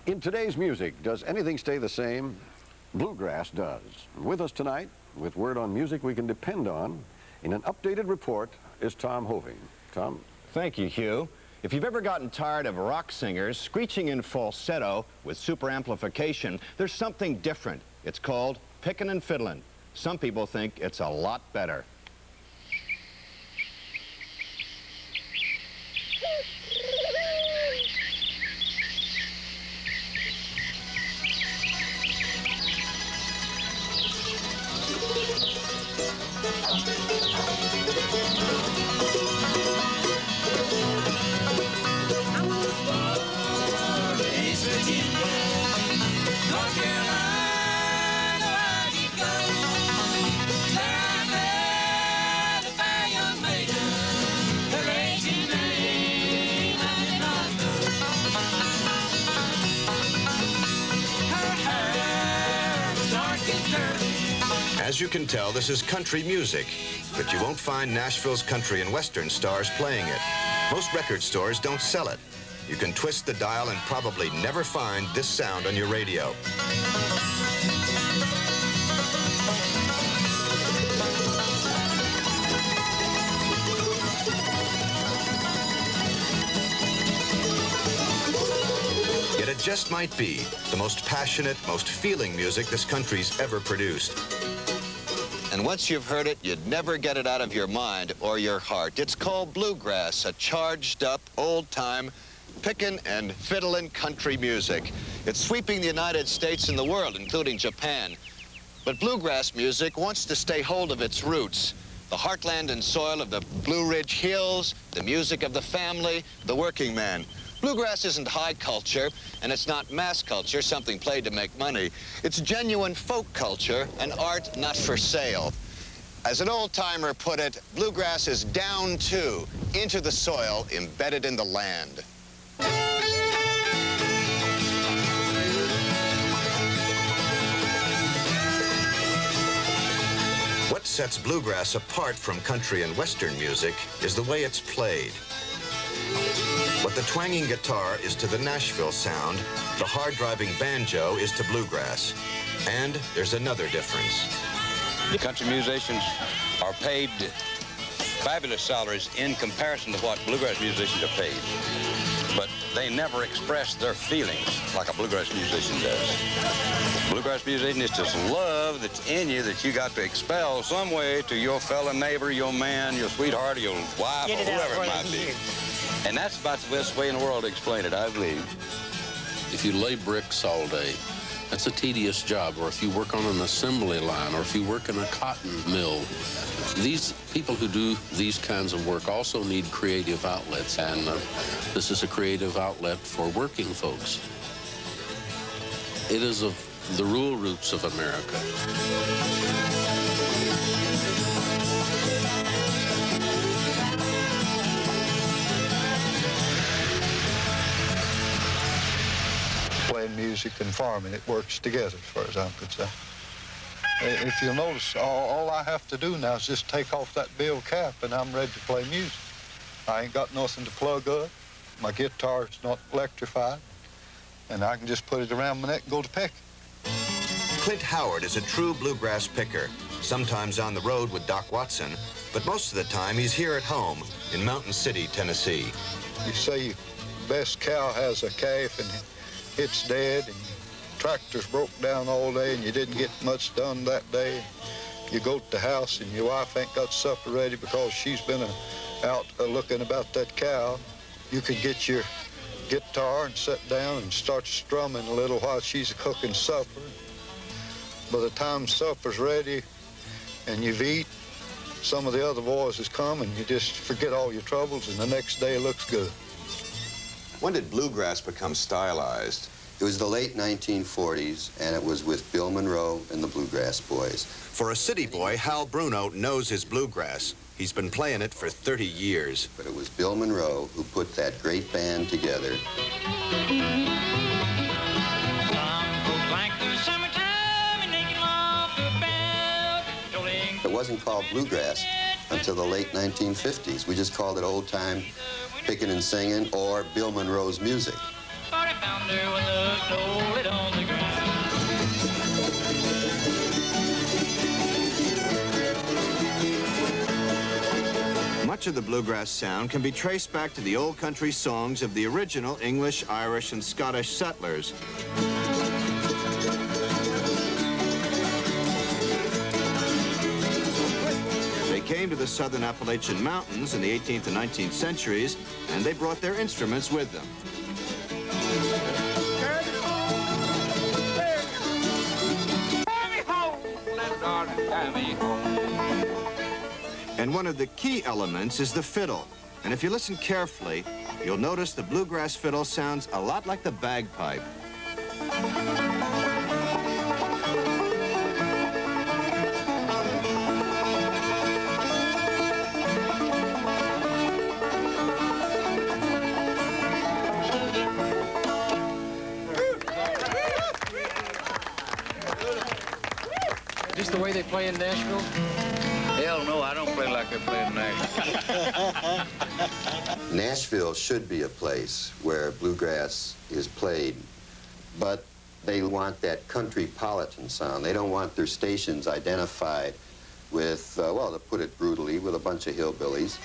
In today's music, does anything stay the same? Bluegrass does. With us tonight, with word on music we can depend on, in an updated report, is Tom Hoving. Tom? Thank you, Hugh. If you've ever gotten tired of rock singers screeching in falsetto with super amplification, there's something different. It's called pickin' and fiddlin'. Some people think it's a lot better. As you can tell, this is country music, but you won't find Nashville's country and western stars playing it. Most record stores don't sell it. You can twist the dial and probably never find this sound on your radio. Yet it just might be the most passionate, most feeling music this country's ever produced. And once you've heard it, you'd never get it out of your mind or your heart. It's called Bluegrass, a charged-up, old-time, pickin' and fiddlin' country music. It's sweeping the United States and the world, including Japan. But bluegrass music wants to stay hold of its roots, the heartland and soil of the Blue Ridge Hills, the music of the family, the working man. Bluegrass isn't high culture, and it's not mass culture, something played to make money. It's genuine folk culture, an art not for sale. As an old-timer put it, bluegrass is down to, into the soil, embedded in the land. What sets bluegrass apart from country and western music is the way it's played. What the twanging guitar is to the Nashville sound, the hard-driving banjo is to bluegrass. And there's another difference. The country musicians are paid fabulous salaries in comparison to what bluegrass musicians are paid. But they never express their feelings like a bluegrass musician does. Bluegrass musician is just love that's in you that you got to expel some way to your fellow neighbor, your man, your sweetheart, your wife, or whoever it might be. And that's about the best way in the world to explain it, I believe. If you lay bricks all day, that's a tedious job. Or if you work on an assembly line, or if you work in a cotton mill, these people who do these kinds of work also need creative outlets, and this is a creative outlet for working folks. It is of the rural roots of America. Playing music and farming, it works together as far as I'm concerned. If you'll notice, all I have to do now is just take off that bill cap and I'm ready to play music. I ain't got nothing to plug up. My guitar's not electrified, and I can just put it around my neck and go to pecking. Clint Howard is a true bluegrass picker, sometimes on the road with Doc Watson, but most of the time he's here at home in Mountain City, Tennessee. You say your best cow has a calf and it's dead, and tractor's broke down all day and you didn't get much done that day. You go to the house and your wife ain't got supper ready because she's been out looking about that cow. You can get your guitar and sit down and start strumming a little while she's cooking supper. By the time supper's ready and you've eaten, some of the other boys has come and you just forget all your troubles and the next day looks good. When did bluegrass become stylized? It was the late 1940s, and it was with Bill Monroe and the Bluegrass Boys. For a city boy, Hal Bruno knows his bluegrass. He's been playing it for 30 years. But it was Bill Monroe who put that great band together. It wasn't called bluegrass until the late 1950s. We just called it old-time picking and singing or Bill Monroe's music. pounder when the hook rolled it on the ground. Much of the bluegrass sound can be traced back to the old country songs of the original English, Irish, and Scottish settlers. They came to the southern Appalachian Mountains in the 18th and 19th centuries, and they brought their instruments with them. And one of the key elements is the fiddle. And if you listen carefully, you'll notice the bluegrass fiddle sounds a lot like the bagpipe. Just the way they play in Nashville? Hell no, I don't play like they play in Nashville. Nashville should be a place where bluegrass is played, but they want that country-politan sound. They don't want their stations identified with, well, to put it brutally, with a bunch of hillbillies.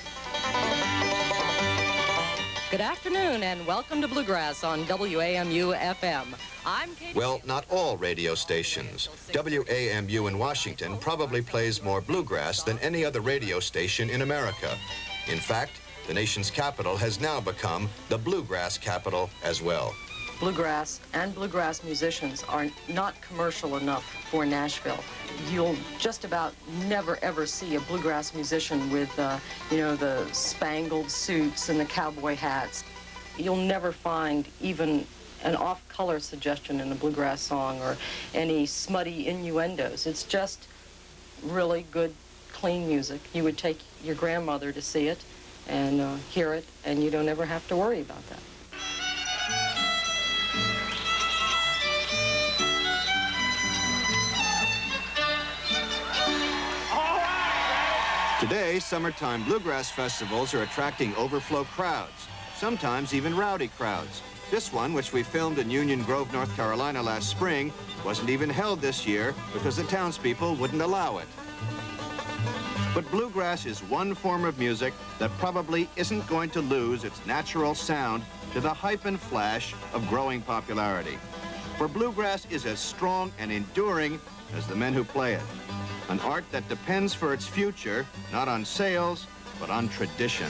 Good afternoon and welcome to Bluegrass on WAMU-FM. I'm Katie. Well, not all radio stations. WAMU in Washington probably plays more bluegrass than any other radio station in America. In fact, the nation's capital has now become the bluegrass capital as well. Bluegrass and bluegrass musicians are not commercial enough for Nashville. You'll just about never ever see a bluegrass musician with, you know, the spangled suits and the cowboy hats. You'll never find even an off-color suggestion in a bluegrass song or any smutty innuendos. It's just really good, clean music. You would take your grandmother to see it and hear it, and you don't ever have to worry about that. Today, summertime bluegrass festivals are attracting overflow crowds, sometimes even rowdy crowds. This one, which we filmed in Union Grove, North Carolina last spring, wasn't even held this year because the townspeople wouldn't allow it. But bluegrass is one form of music that probably isn't going to lose its natural sound to the hype and flash of growing popularity. For bluegrass is as strong and enduring as the men who play it. An art that depends for its future, not on sales, but on tradition.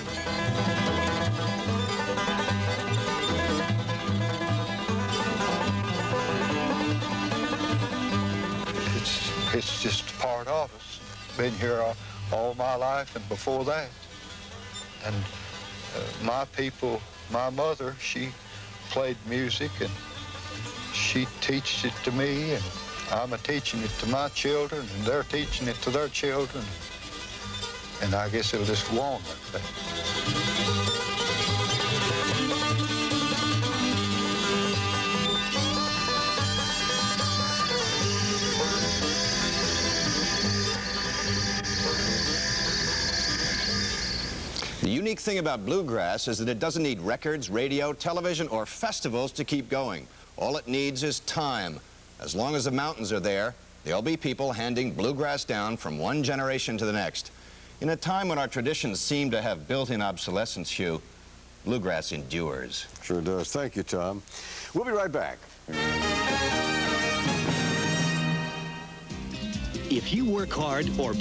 It's just a part of us. Been here all my life and before that. And my people, my mother, she played music and she teaches it to me, and I'm teaching it to my children, and they're teaching it to their children. And I guess it'll just go on like that. The unique thing about bluegrass is that it doesn't need records, radio, television, or festivals to keep going. All it needs is time. As long as the mountains are there, there'll be people handing bluegrass down from one generation to the next. In a time when our traditions seem to have built-in obsolescence, Hugh, bluegrass endures. Sure does. Thank you, Tom. We'll be right back. If you work hard or